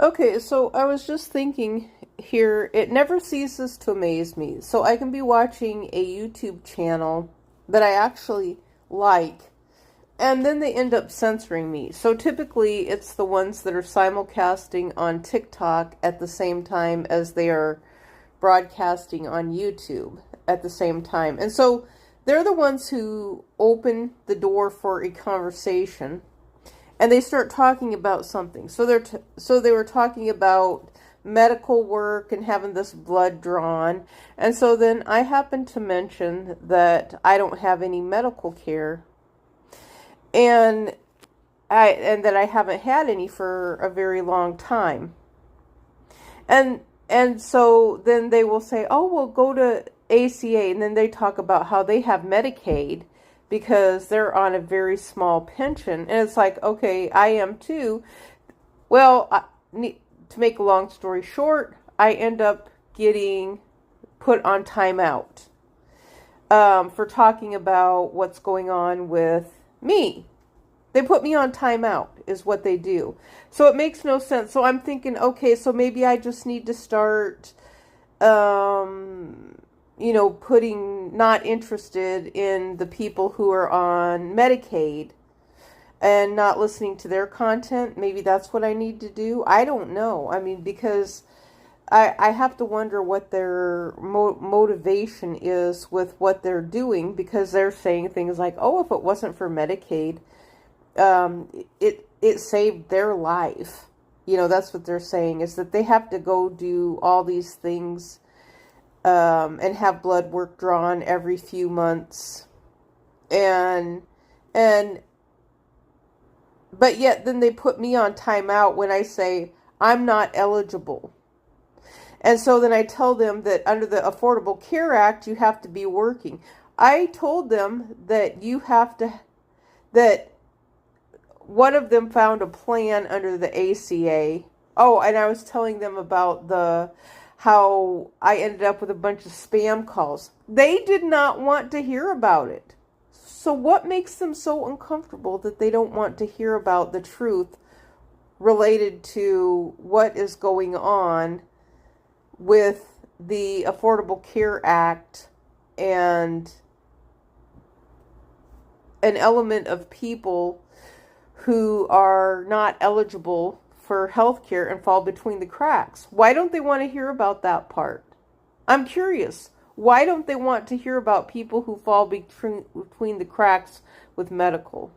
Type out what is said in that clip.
Okay, so I was just thinking here, it never ceases to amaze me. So I can be watching a YouTube channel that I actually like, and then they end up censoring me. So typically it's the ones that are simulcasting on TikTok at the same time as they are broadcasting on YouTube at the same time. And so they're the ones who open the door for a conversation and they start talking about something. So they were talking about medical work and having this blood drawn. And so then I happened to mention that I don't have any medical care and that I haven't had any for a very long time. And so then they will say, "Oh, well, go to ACA," and then they talk about how they have Medicaid because they're on a very small pension. And it's like, okay, I am too. Well, to make a long story short, I end up getting put on timeout for talking about what's going on with me. They put me on timeout is what they do. So it makes no sense. So I'm thinking, okay, so maybe I just need to start, putting not interested in the people who are on Medicaid and not listening to their content. Maybe that's what I need to do. I don't know. I mean, because I have to wonder what their motivation is with what they're doing, because they're saying things like, oh, if it wasn't for Medicaid, it saved their life. That's what they're saying, is that they have to go do all these things and have blood work drawn every few months, and but yet then they put me on timeout when I say I'm not eligible. And so then I tell them that under the Affordable Care Act you have to be working. I told them that that one of them found a plan under the ACA. Oh, and I was telling them about how I ended up with a bunch of spam calls. They did not want to hear about it. So what makes them so uncomfortable that they don't want to hear about the truth related to what is going on with the Affordable Care Act and an element of people who are not eligible for health care and fall between the cracks? Why don't they want to hear about that part? I'm curious. Why don't they want to hear about people who fall between the cracks with medical?